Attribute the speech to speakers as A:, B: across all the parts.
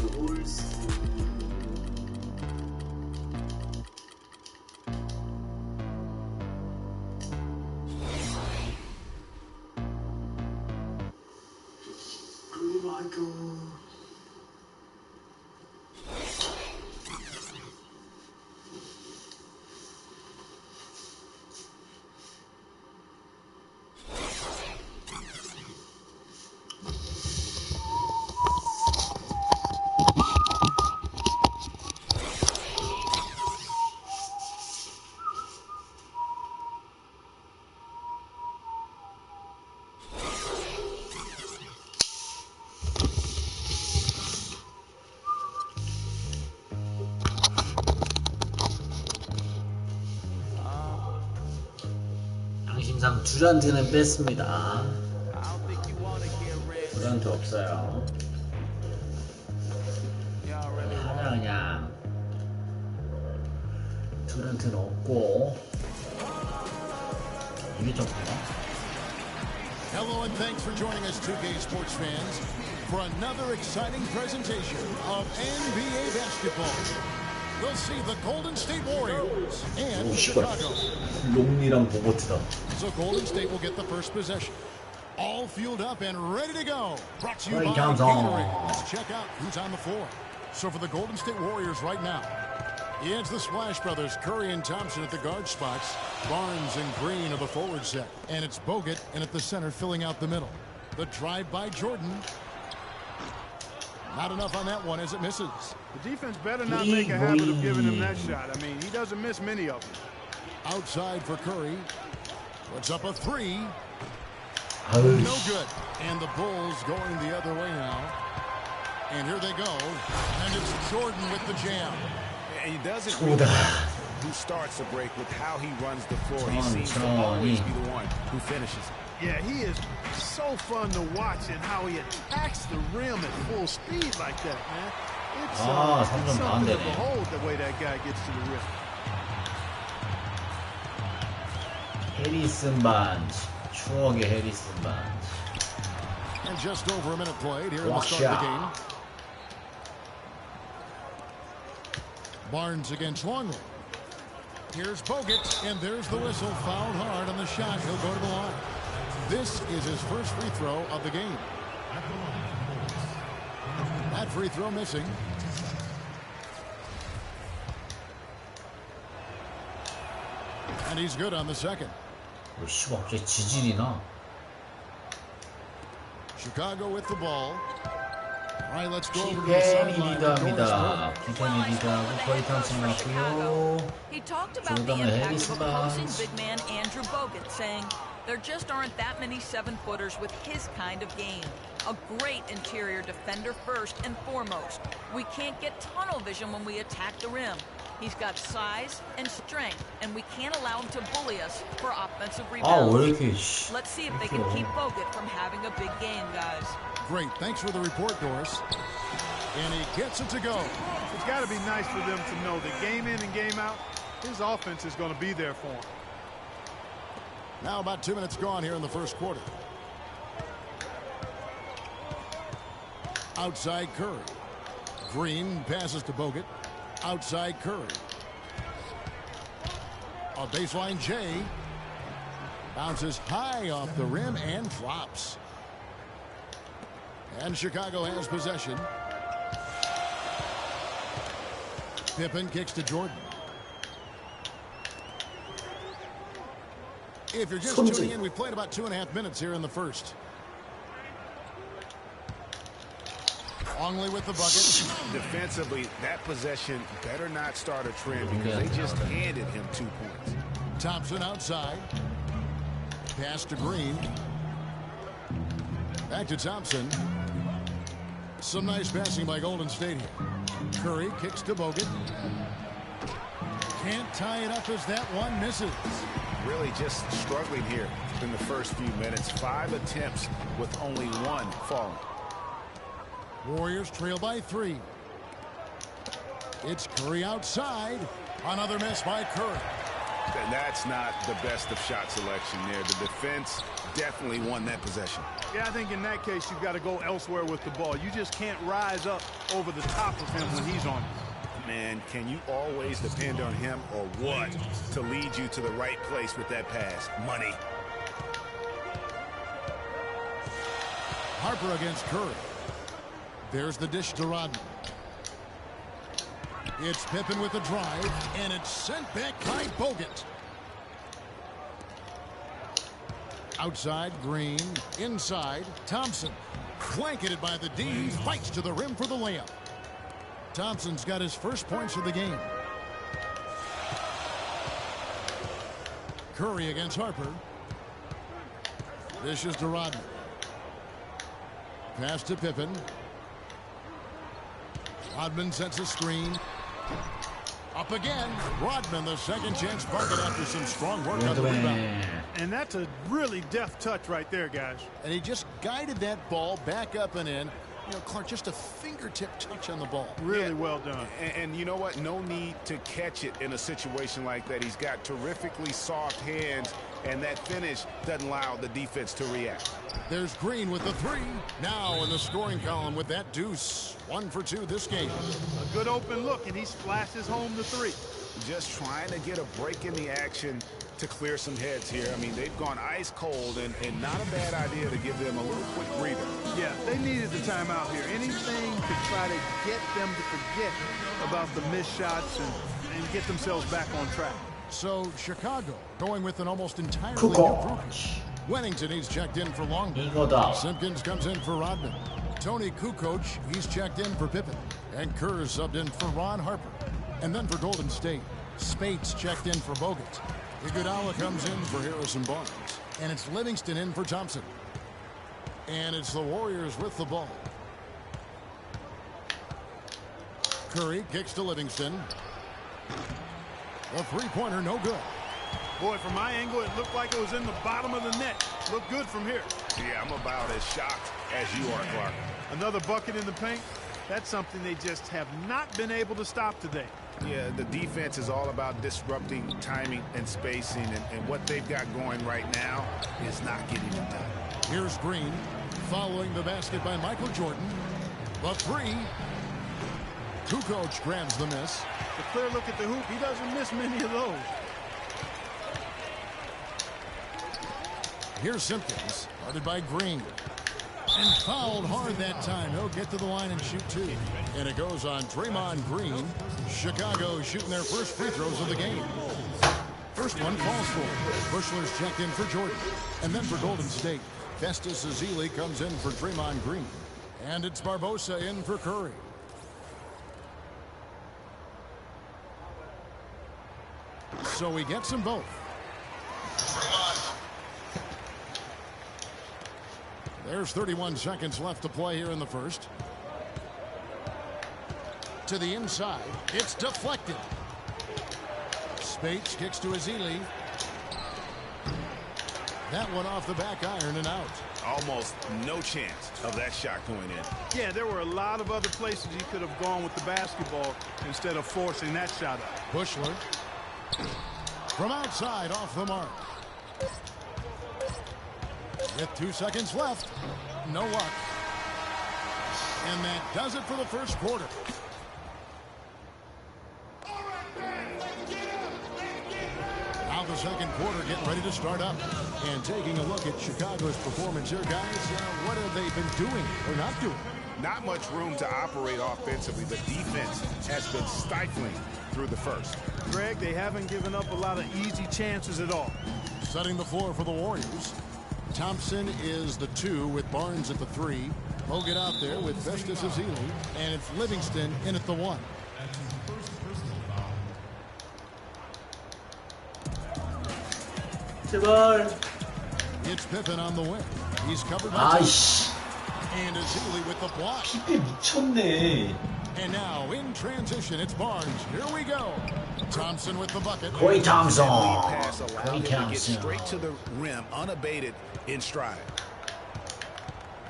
A: 홀스. 그리고 항상 두란트는 뺐습니다. 두란트 없어요. 하나 그냥 두란트는 없고 이게 좀
B: Hello and thanks for joining us, 2K Sports fans, for another exciting presentation of NBA basketball. We'll see the Golden State Warriors and Chicago.
A: 롱리랑 보버트다.
B: So Golden State will get the first possession. All fueled up and ready to go. Brought to you by
A: Gatorade.
B: Gatorade. Let's check out who's on the floor. So for the Golden State Warriors right now, it's the Splash Brothers, Curry and Thompson at the guard spots. Barnes and Green are the forward set. And it's Bogut and at the center filling out the middle. The drive by Jordan. Not enough on that one as it misses.
C: The defense better not make a habit of giving him that shot. I mean, he doesn't miss many of them.
B: Outside for Curry. Puts up a three.
A: 아유,
B: No good. And the Bulls going the other way now. And here they go. And it's Jordan with the jam.
D: And he does it really well. Who starts the break with how he runs the floor. He seems to always be the one who finishes.
C: Yeah, he is so fun to watch and how he attacks the rim at full speed like that, man. It's something to behold the way that guy gets to the rim.
A: 해리슨 반지. 추억의 해리슨 반지.
B: And just over a minute played here in the start of the game. Barnes against Longley. Here's Bogut, and there's the whistle. Fouled hard on the shot. He'll go to the line. This is his first free throw of the game. That free throw missing. And he's good on the second.
A: 왜 씨발 갑자기 지질이 나?
B: Chicago with the ball. All right, let's go over to the
A: 기팬이
B: sideline.
A: 리더합니다. 기팬이 리더하고 거의 탐승 맞고요.
E: He talked about the
A: 조던의
E: impact
A: 해리슨
E: of opposing
A: 반지.
E: big man Andrew Bogut, saying there just aren't that many 7-footers with his kind of game. A great interior defender first and foremost. We can't get tunnel vision when we attack the rim. He's got size and strength, and we can't allow him to bully us for offensive
A: 아, 왜
E: rebounds.
A: 이렇게
E: Let's see if they can keep Bogut from having a big game, guys.
B: Great. Thanks for the report, Doris. And he gets it to go.
C: It's got to be nice for them to know that game in and game out, his offense is going to be there for him.
B: Now about 2 minutes gone here in the first quarter. Outside Curry. Green passes to Bogut. Outside Curry. A baseline J. Bounces high off the rim and drops. And Chicago has possession. Pippen kicks to Jordan. If you're just tuning in, we played about 2.5 minutes here in the first. Longley with the bucket.
D: Defensively, that possession better not start a trend because they just handed him 2 points.
B: Thompson outside. Pass to Green. Back to Thompson. Some nice passing by Golden State here. Curry kicks to Bogut. Can't tie it up as that one misses.
D: Really just struggling here in the first few minutes. 5 attempts with only 1 falling.
B: Warriors trail by 3. It's Curry outside. Another miss by Curry.
D: And that's not the best of shot selection there. The defense definitely won that possession.
C: Yeah, I think in that case, you've got to go elsewhere with the ball. You just can't rise up over the top of him when he's on you.
D: Man, can you always depend on him or what to lead you to the right place with that pass? Money.
B: Harper against Curry. There's the dish to Rodman. It's Pippen with the drive, and it's sent back by Bogut. Outside, Green. Inside, Thompson. Blanketed by the D. Fights to the rim for the layup. Thompson's got his first points of the game. Curry against Harper. Dishes to Rodman. Pass to Pippen. Rodman sets a screen. Up again. Rodman, the second chance bucket after some strong work on the rebound.
C: And that's a really deft touch right there, guys.
B: And he just guided that ball back up and in. You know, Clark, just a fingertip touch on the ball.
C: Really well done.
D: And you know what? No need to catch it in a situation like that. He's got terrifically soft hands, and that finish doesn't allow the defense to react.
B: There's Green with the three. Now in the scoring column with that deuce. 1 for 2 this game.
C: A good open look, and he splashes home the three.
D: Just trying to get a break in the action to clear some heads here. I mean, they've gone ice cold, and not a bad idea to give them a little quick breather.
C: Yeah, they needed the timeout here. Anything to try to get them to forget about the missed shots and get themselves back on track.
B: So Chicago going with an almost entirely new group. Wennington, he's checked in for Longman. Simpkins comes in for Rodman. Tony Kukoc, he's checked in for Pippen. And Kerr subbed in for Ron Harper. And then for Golden State, Spates checked in for Bogut. Iguodala comes in for Harrison Barnes. And it's Livingston in for Thompson. And it's the Warriors with the ball. Curry kicks to Livingston. A three-pointer, no good.
C: Boy, from my angle, it looked like it was in the bottom of the net. Looked good from here.
D: Yeah, I'm about as shocked as you are, Clark.
C: Another bucket in the paint. That's something they just have not been able to stop today.
D: Yeah, the defense is all about disrupting timing and spacing, and what they've got going right now is not getting it done.
B: Here's Green following the basket by Michael Jordan. The three. Kukoc grabs the miss.
C: A clear look at the hoop. He doesn't miss many of those.
B: Here's Simpkins, guarded by Green. And fouled hard that time. He'll get to the line and shoot two. And it goes on Draymond Green. Chicago shooting their first free throws of the game. First one falls for. Bushler's checked in for Jordan. And then for Golden State, Festus Ezeli comes in for Draymond Green. And it's Barbosa in for Curry. So he gets them both. There's 31 seconds left to play here in the first. To the inside. It's deflected. Spates kicks to Ezeli. That one off the back iron and out.
D: Almost no chance of that shot going in.
C: Yeah, there were a lot of other places he could have gone with the basketball instead of forcing that shot up.
B: Bushler. From outside, off the mark. With 2 seconds left. No luck. And that does it for the first quarter. Now the second quarter getting ready to start up. And taking a look at Chicago's performance here, guys. What have they been doing or not doing?
D: Not much room to operate offensively. The defense has been stifling through the first.
C: Greg, they haven't given up a lot of easy chances at all.
B: Setting the floor for the Warriors. Thompson is the 2 with Barnes at the 3. Bogut out there with Festus Ezeli. And it's Livingston in at the 1. It's Pippen on the wing. He's covered by and Ezeli with the block. And now in transition, it's Barnes. Here we go. Thompson with the bucket.
A: Klay Thompson.
D: Pass allowed him to get straight to the rim, unabated in stride.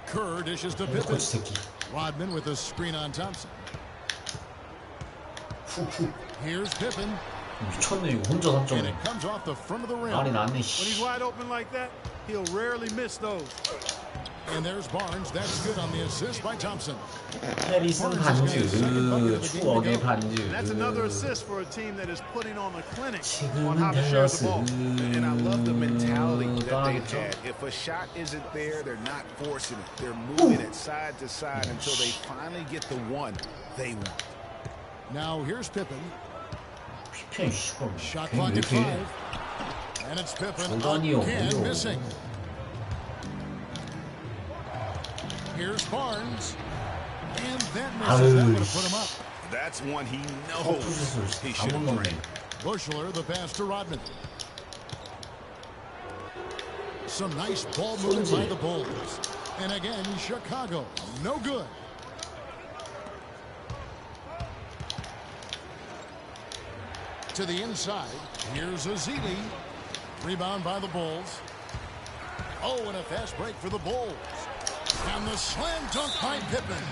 B: Kerr dishes to Pippen. Rodman with a screen on Thompson. Here's Pippen.
A: 미쳤네 이거 혼자 3점.
B: And it comes off the front of the rim.
A: 말이 나네
C: When he's
A: 씨.
C: wide open like that, he'll rarely miss those.
B: And there's Barnes. That's good on the assist by Thompson.
A: 해리슨 반즈. 추억의 반즈.
C: And that's another assist for a team that is putting on a clinic on
A: 지금은
C: how to share the
A: 댈러스.
C: ball.
D: And I love the mentality that they've
A: 떠나겠죠.
D: had. If a shot isn't there, they're not forcing it. They're moving it side to side until they finally get the one they want.
B: Now here's Pippen.
A: 피펜 씨발.
B: Shot
A: 걔는
B: clock
A: 왜
B: at
A: 이렇게
B: 5. And it's Pippen
A: 장난이요,
B: again
A: 뭐요.
B: missing. Here's Barnes. And that misses. That would have put him up.
D: That's one he
A: 커플
D: knows
A: 슛을
D: he
A: 다
D: should
A: 못
D: have
A: 넣네.
D: drained.
B: Bushler, the pass to Rodman. Some nice ball movement by the Bulls. And again, Chicago. No good. To the inside. Here's Ezeli. Rebound by the Bulls. Oh, and a fast break for the Bulls. And the slam dunk by Pippen.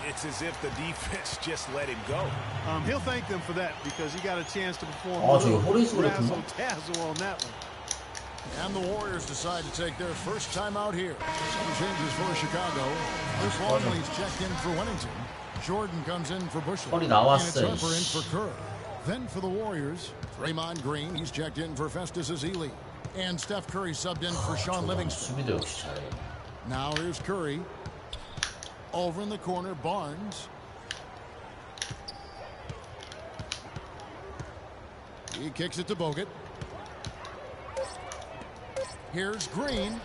D: It's as if the defense just let it go.
C: He'll thank them for that because he got a chance to perform
A: 아,
C: a
A: 저기
C: little
A: 호레이스 그랬구나.
C: razzle-dazzle on that one.
B: And the Warriors decide to take their first time out here. Some changes for Chicago. Luke Longley's checked in for Wellington. Jordan comes in for Bushler.
A: 펄이
B: And it's
A: 나왔어.
B: Harper in for Kerr. Then for the Warriors, Draymond Green. He's checked in for Festus Ezeli. And Steph Curry subbed in for Sean Livingston.
A: 수비도 역시 잘해.
B: Now here's Curry. Over in the corner, Barnes. He kicks it to Bogut. Here's Green.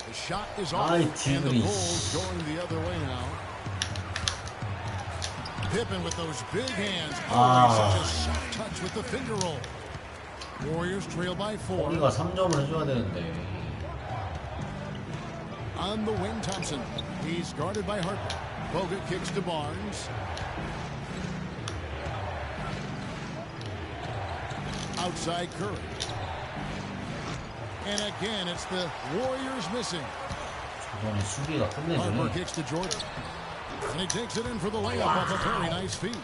B: The shot is off,
A: Ay,
B: and the
A: Tigres.
B: Bulls going the other way now. Pippen with those big hands. Oh, such a soft touch with the finger roll. Warriors trail by 4.
A: 우리가 3점을 해줘야 되는데.
B: On the wing, Thompson. He's guarded by Harper. Bogut kicks to Barnes. Outside Curry. And again, it's the Warriors missing.
A: 이번에 수비가
B: Harper
A: 끝내주네.
B: kicks to Jordan. And he takes it in for the layup off a very nice feed.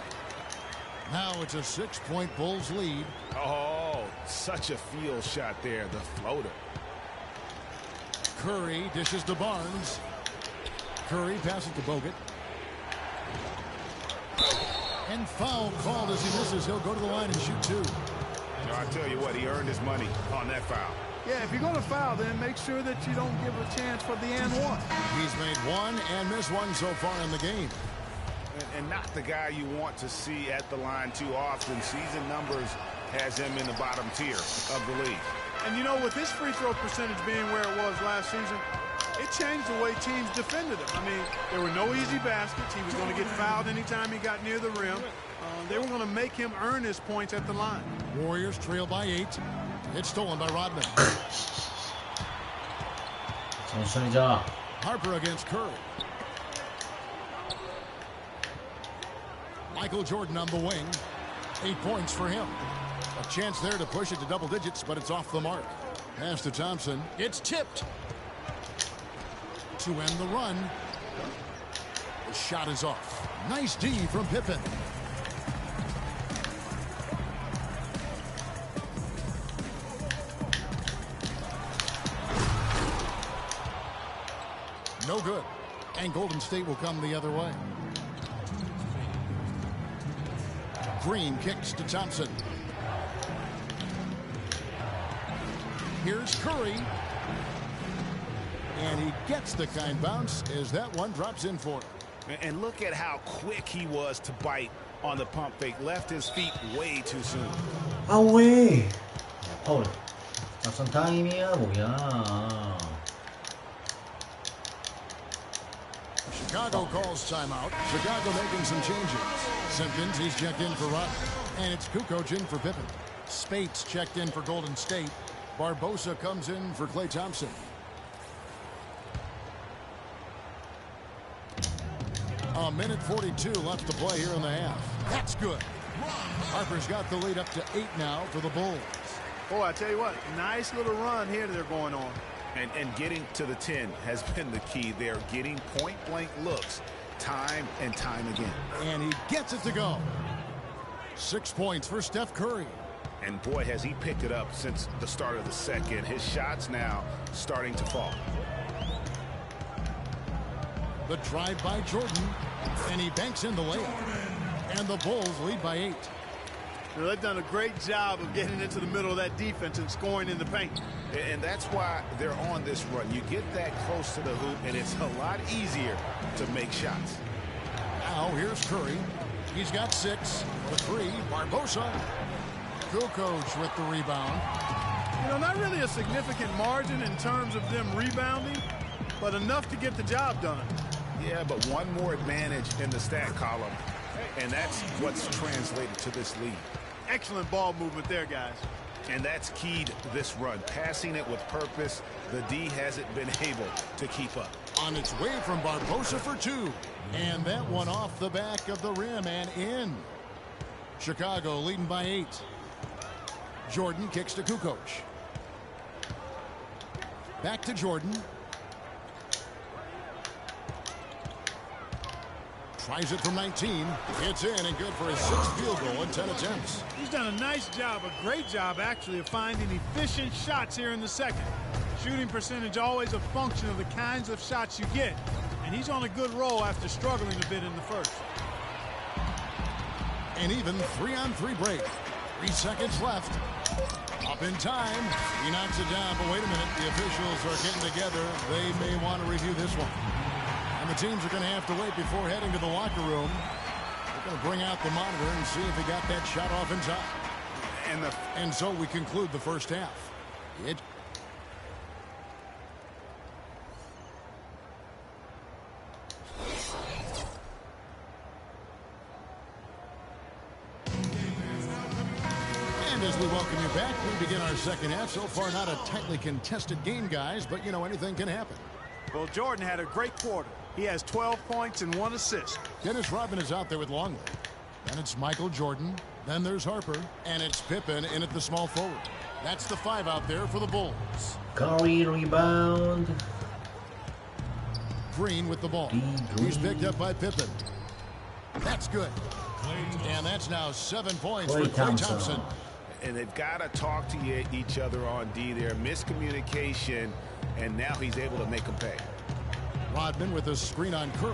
B: Now it's a 6-point Bulls lead.
D: Oh, such a field shot there, the floater.
B: Curry dishes to Barnes. Curry passes to Bogut. And foul called as he misses. He'll go to the line and shoot 2.
D: I tell you what, he earned his money on that foul.
C: Yeah, if you're going to foul, then make sure that you don't give a chance for the and one.
B: He's made 1 and missed 1 so far in the game.
D: And not the guy you want to see at the line too often. Season numbers has him in the bottom tier of the league.
C: And you know, with his free throw percentage being where it was last season, it changed the way teams defended him. I mean, there were no easy baskets. He was going to get fouled anytime he got near the rim. They were going to make him earn his points at the line.
B: Warriors trail by 8. It's stolen by Rodman.
A: 천천히 자.
B: Harper against Curry. Michael Jordan on the wing. 8 points for him. A chance there to push it to double digits, but it's off the mark. Pass to Thompson. It's tipped. To end the run. The shot is off. Nice D from Pippen. No good. And Golden State will come the other way. Green kicks to Thompson. Here's Curry. And he gets the kind bounce as that one drops in for him.
D: And look at how quick he was to bite on the pump fake. Left his feet way too soon.
A: 아 왜? 파울. 작전 타임이야 뭐야?
B: Chicago calls timeout. Chicago making some changes. Simpkins, he's checked in for Rodman. And it's Kukoc in for Pippen. Spates checked in for Golden State. Barbosa comes in for Klay Thompson. A minute 42 left to play here in the half. That's good. Harper's got the lead up to 8 now for the Bulls.
C: Boy, I tell you what, nice little run here they're going on.
D: And getting to the 10 has been the key. They're getting point-blank looks time and time again.
B: And he gets it to go. 6 points for Steph Curry.
D: And boy, has he picked it up since the start of the second. His shots now starting to fall.
B: The drive by Jordan, and he banks in the layup. And the Bulls lead by 8.
C: They've done a great job of getting into the middle of that defense and scoring in the paint.
D: And that's why they're on this run. You get that close to the hoop, and it's a lot easier to make shots.
B: Now here's Curry. He's got 6. The 3, Barbosa. Kukoc with the rebound.
C: You know, not really a significant margin in terms of them rebounding, but enough to get the job done.
D: Yeah, but one more advantage in the stat column, and that's what's translated to this lead.
C: Excellent ball movement there, guys.
D: And that's keyed this run. Passing it with purpose, the D hasn't been able to keep up.
B: On its way from Barbosa for 2. And that one off the back of the rim and in. Chicago leading by 8. Jordan kicks to Kukoc. Back to Jordan. Tries it from 19. It's in and good for his 6th field goal in 10 attempts.
C: He's done a nice job, a great job actually, of finding efficient shots here in the second. Shooting percentage always a function of the kinds of shots you get. And he's on a good roll after struggling a bit in the first.
B: An even 3-on-3 break. 3 seconds left. Up in time. He knocks it down, but wait a minute. The officials are getting together. They may want to review this one. And the teams are going to have to wait before heading to the locker room. They're going to bring out the monitor and see if he got that shot off in time. And so we conclude the first half. And as we welcome you back, we begin our second half. So far, not a tightly contested game, guys, but, you know, anything can happen.
C: Well, Jordan had a great quarter. He has 12 points and 1 assist.
B: Dennis Rodman is out there with Longley. Then it's Michael Jordan. Then there's Harper. And it's Pippen in at the small forward. That's the 5 out there for the Bulls.
A: Curry rebound.
B: Green with the ball. He's picked up by Pippen. That's good. And that's now 7 points for Klay Thompson.
D: And they've got to talk to each other on D there. Miscommunication, and now he's able to make them pay.
B: Rodman with a screen on Curry.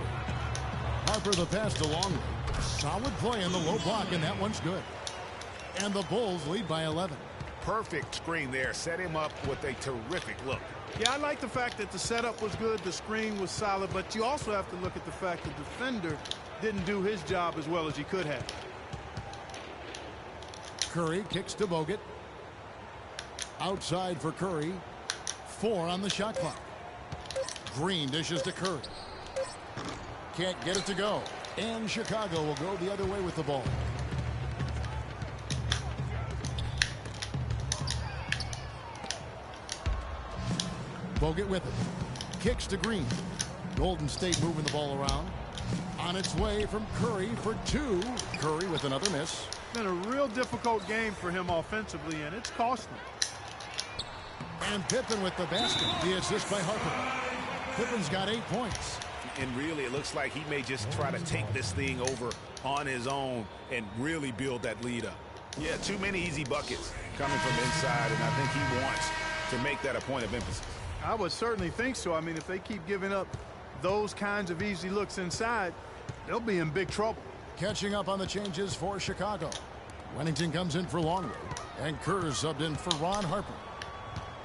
B: Harper the pass to Longley. Solid play in the low block, and that one's good. And the Bulls lead by 11.
D: Perfect screen there. Set him up with a terrific look.
C: Yeah, I like the fact that the setup was good, the screen was solid, but you also have to look at the fact the defender didn't do his job as well as he could have.
B: Curry kicks to Bogut. Outside for Curry. 4 on the shot clock. Green dishes to Curry. Can't get it to go. And Chicago will go the other way with the ball. Bogut with it. Kicks to Green. Golden State moving the ball around. On its way from Curry for 2. Curry with another miss.
C: It's been a real difficult game for him offensively, and it's cost him.
B: And Pippen with the basket. The assist by Harper. Pippen's got 8 points.
D: And really, it looks like he may just try to take this thing over on his own and really build that lead up. Yeah, too many easy buckets coming from inside, and I think he wants to make that a point of emphasis.
C: I would certainly think so. I mean, if they keep giving up those kinds of easy looks inside, they'll be in big trouble.
B: Catching up on the changes for Chicago. Wennington comes in for Longley. And Kerr subbed in for Ron Harper.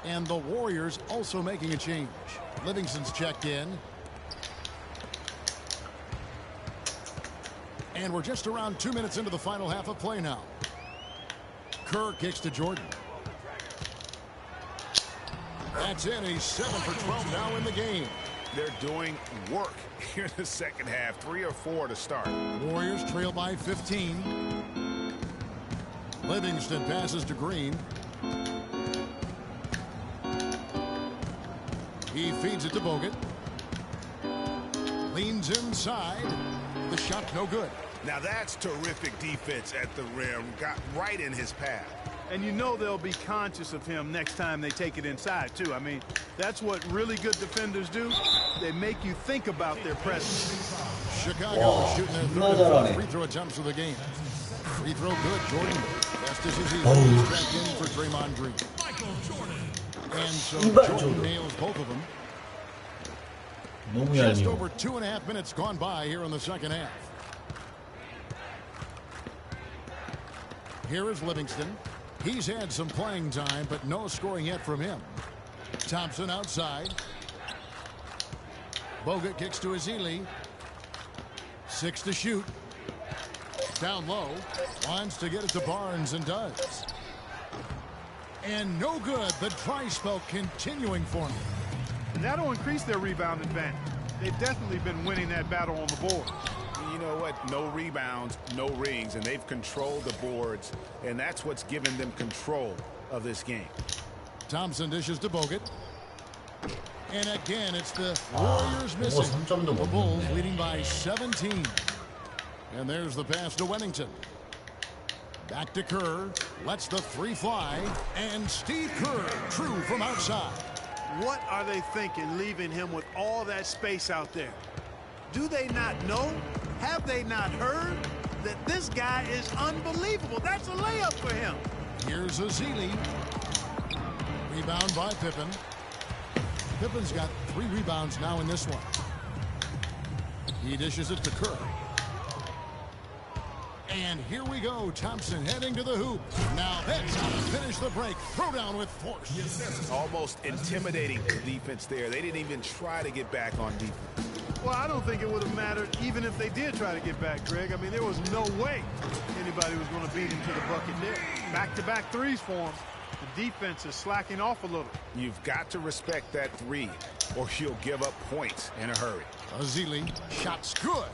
B: And the Warriors also making a change. Livingston's checked in. And we're just around 2 minutes into the final half of play now. Kerr kicks to Jordan. That's in. He's 7 for 12 now in the game.
D: They're doing work here in the second half. 3 or 4 to start.
B: Warriors trail by 15. Livingston passes to Green. He feeds it to Bogut. Leans inside. The shot no good.
D: Now that's terrific defense at the rim. Got right in his path.
C: And you know they'll be conscious of him next time they take it inside, too. I mean, that's what really good defenders do. They make you think about their presence.
B: Chicago shooting their third free throw attempts of the game. Free throw good, Jordan. Fast as easy. Back in for Draymond Green. And so Jordan nails both of them.
A: 너무
B: Just
A: 얄미워.
B: over 2.5 minutes gone by here in the second half. Here is Livingston. He's had some playing time, but no scoring yet from him. Thompson outside. Bogut kicks to Ezeli. 6 to shoot. Down low. Wants to get it to Barnes and does. And no good. The dry spell continuing for him.
C: And that'll increase their rebound advantage. They've definitely been winning that battle on the board.
D: You know what? No rebounds, no rings, and they've controlled the boards, and that's what's given them control of this game.
B: Thompson dishes to Bogut. And again, it's the Warriors missing.
A: 3점도
B: The
A: 못
B: Bulls
A: 넣네.
B: leading by 17. And there's the pass to Wennington. Back to Kerr. Lets the three fly. And Steve Kerr, true from outside.
C: What are they thinking leaving him with all that space out there? Do they not know? Have they not heard that this guy is unbelievable? That's a layup for him.
B: Here's Ezeli. Rebound by Pippen. Pippen's got 3 rebounds now in this one. He dishes it to Kerr. And here we go. Thompson heading to the hoop. Now that's how to finish the break. Throw down with force.
D: Almost intimidating the defense there. They didn't even try to get back on defense.
C: Well, I don't think it would have mattered even if they did try to get back, Greg. I mean, there was no way anybody was going to beat him to the bucket there. Back-to-back threes for him. The defense is slacking off a little.
D: You've got to respect that three, or you'll give up points in a hurry.
B: Ezeli, shots good.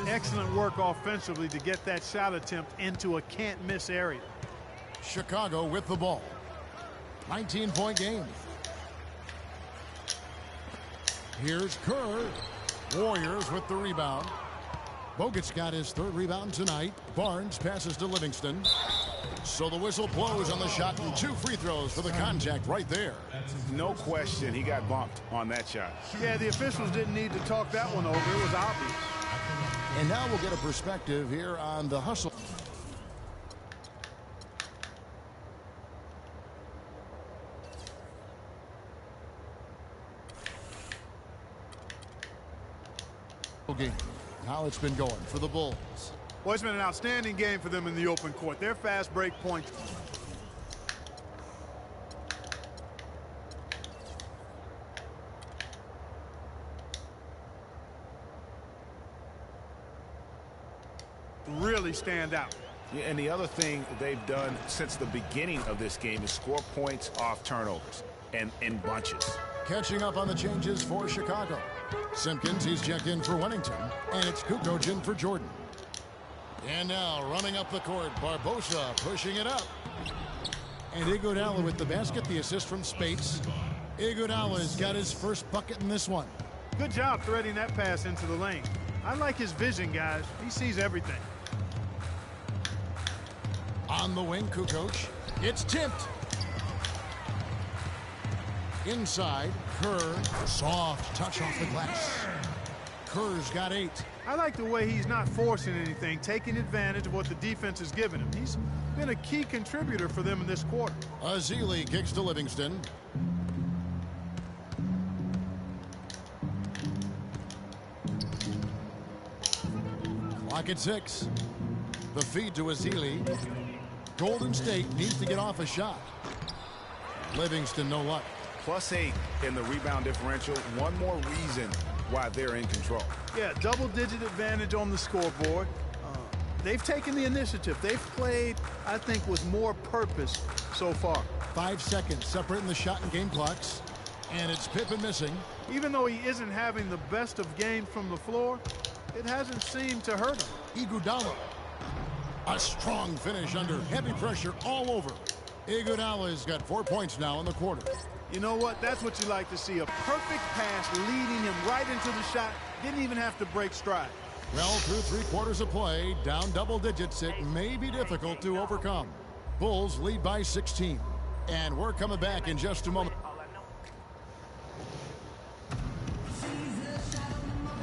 C: Excellent work offensively to get that shot attempt into a can't-miss area.
B: Chicago with the ball. 19-point game. Here's Kerr. Warriors with the rebound. Bogut's got his 3rd rebound tonight. Barnes passes to Livingston. So the whistle blows on the shot and 2 free throws for the contact right there.
D: No question, he got bumped on that shot.
C: Yeah, the officials didn't need to talk that one over. It was obvious.
B: And now we'll get a perspective here on the hustle. Game. How it's been going for the Bulls.
C: Well, it's been an outstanding game for them in the open court. Their fast break points. Really stand out.
D: Yeah, and the other thing they've done since the beginning of this game is score points off turnovers and in bunches.
B: Catching up on the changes for Chicago. Simpkins, he's checked in for Wennington, and it's Kukoc in for Jordan. And now running up the court, Barbosa pushing it up. And Iguodala with the basket, the assist from Spates. Iguodala's got his first bucket in this one.
C: Good job threading that pass into the lane. I like his vision, guys. He sees everything.
B: On the wing, Kukoc. It's tipped. Inside, Kerr, soft touch off the glass. Kerr's got 8.
C: I like the way he's not forcing anything, taking advantage of what the defense has given him. He's been a key contributor for them in this quarter.
B: Ezeli kicks to Livingston. Clock at 6. The feed to Ezeli. Golden State needs to get off a shot. Livingston, no luck.
D: +8 in the rebound differential. One more reason why they're in control.
C: Yeah, double-digit advantage on the scoreboard. They've taken the initiative. They've played, I think, with more purpose so far.
B: 5 seconds separating the shot and game clocks. And it's Pippen missing.
C: Even though he isn't having the best of games from the floor, it hasn't seemed to hurt him.
B: Iguodala. A strong finish under heavy pressure all over. Iguodala's got 4 points now in the quarter.
C: You know what? That's what you like to see. A perfect pass leading him right into the shot. Didn't even have to break stride.
B: Well, through 3 quarters of play, down double digits, it may be difficult to overcome. Bulls lead by 16. And we're coming back in just a moment.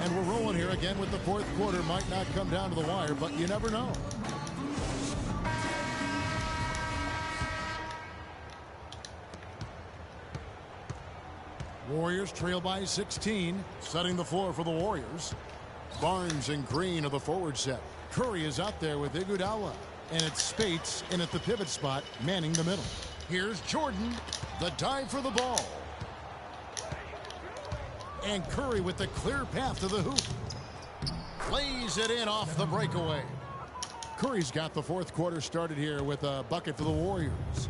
B: And we're rolling here again with the 4th quarter. Might not come down to the wire, but you never know. Warriors trail by 16. Setting the floor for the Warriors. Barnes and Green of the forward set. Curry is out there with Iguodala. And it's Spates in at the pivot spot, manning the middle. Here's Jordan. The dive for the ball. And Curry with the clear path to the hoop. Plays it in off the breakaway. Curry's got the fourth quarter started here with a bucket for the Warriors.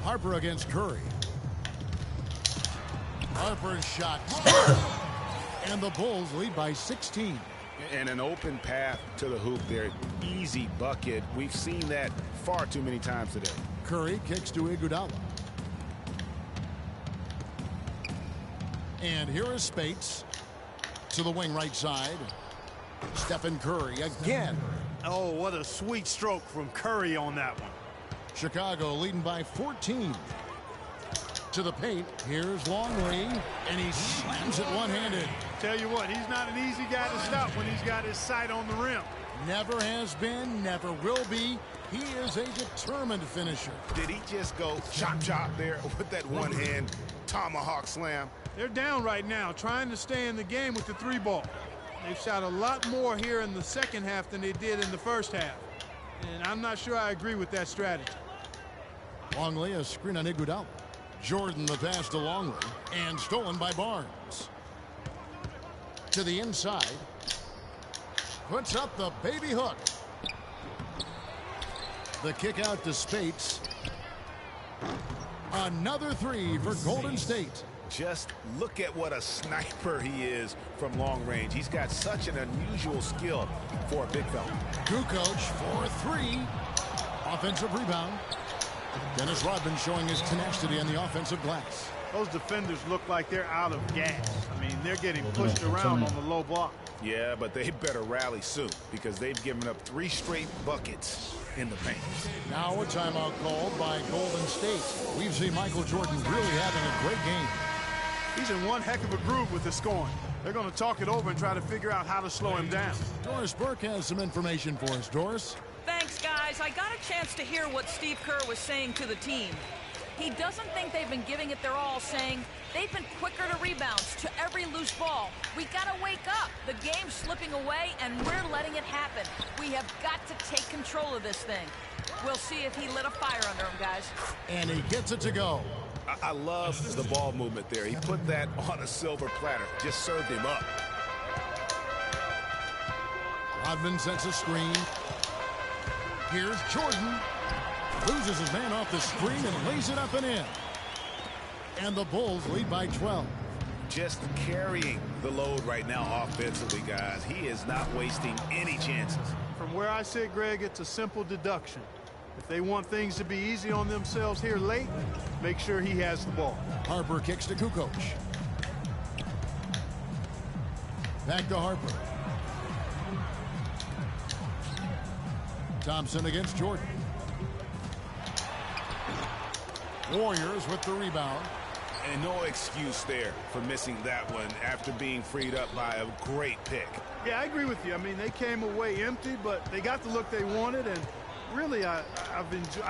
B: Harper against Curry. Harper's shot. And the Bulls lead by 16.
D: And an open path to the hoop there. Easy bucket. We've seen that far too many times today.
B: Curry kicks to Iguodala. And here is Spates to the wing right side. Stephen Curry again.
C: Oh, what a sweet stroke from Curry on that one.
B: Chicago leading by 14. To the paint. Here's Longley. And he slams it one-handed.
C: Tell you what, he's not an easy guy to stop when he's got his sight on the rim.
B: Never has been, never will be. He is a determined finisher.
D: Did he just go chop there with that one-hand tomahawk slam?
C: They're down right now, trying to stay in the game with the three ball. They've shot a lot more here in the second half than they did in the first half. And I'm not sure I agree with that strategy.
B: Longley, a screen on Iguodala. Jordan the pass to Longley. And stolen by Barnes. To the inside. Puts up the baby hook. The kick out to Spates. Another three for Golden State.
D: Just look at what a sniper he is from long range. He's got such an unusual skill for a big fella.
B: Kukoc for three. Offensive rebound. Dennis Rodman showing his tenacity on the offensive glass.
C: Those defenders look like they're out of gas. I mean, they're getting pushed around on the low block.
D: Yeah, but they better rally soon because they've given up 3 straight buckets in the paint.
B: Now a timeout called by Golden State. We've seen Michael Jordan really having a great game.
C: He's in one heck of a groove with the scoring. They're going to talk it over and try to figure out how to slow him down.
B: Doris Burke has some information for us. Doris?
E: Thanks, guys. I got a chance to hear what Steve Kerr was saying to the team. He doesn't think they've been giving it their all, saying they've been quicker to rebounds, to every loose ball. We got to wake up. The game's slipping away, and we're letting it happen. We have got to take control of this thing. We'll see if he lit a fire under him, guys.
B: And he gets it to go.
D: I love the ball movement there. He put that on a silver platter. Just served him up.
B: Rodman sets a screen. Here's Jordan. Loses his man off the screen and lays it up and in. And the Bulls lead by 12.
D: Just carrying the load right now offensively, guys. He is not wasting any chances.
C: From where I sit, Greg, it's a simple deduction. If they want things to be easy on themselves here late, make sure he has the ball.
B: Harper kicks to Kukoc. Back to Harper. Thompson against Jordan. Warriors with the rebound.
D: And no excuse there for missing that one after being freed up by a great pick.
C: Yeah, I agree with you. I mean, they came away empty, but they got the look they wanted, and really, I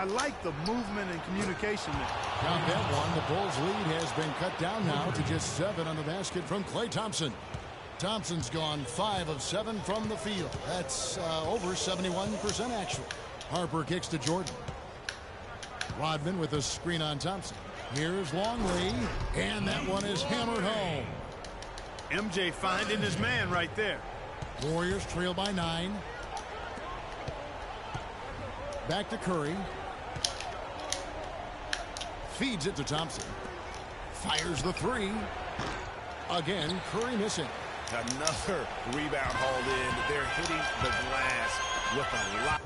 C: like the movement and communication there.
B: Count that one. The Bulls' lead has been cut down now to just 7 on the basket from Klay Thompson. Thompson's gone 5 of 7 from the field. That's over 71% actual. Harper kicks to Jordan. Rodman with a screen on Thompson. Here's Longley, and that one is hammered home.
C: MJ finding his man right there.
B: Warriors trail by 9. Back to Curry. Feeds it to Thompson. Fires the 3. Again, Curry missing.
D: Another rebound hauled in. They're hitting the glass with a lot.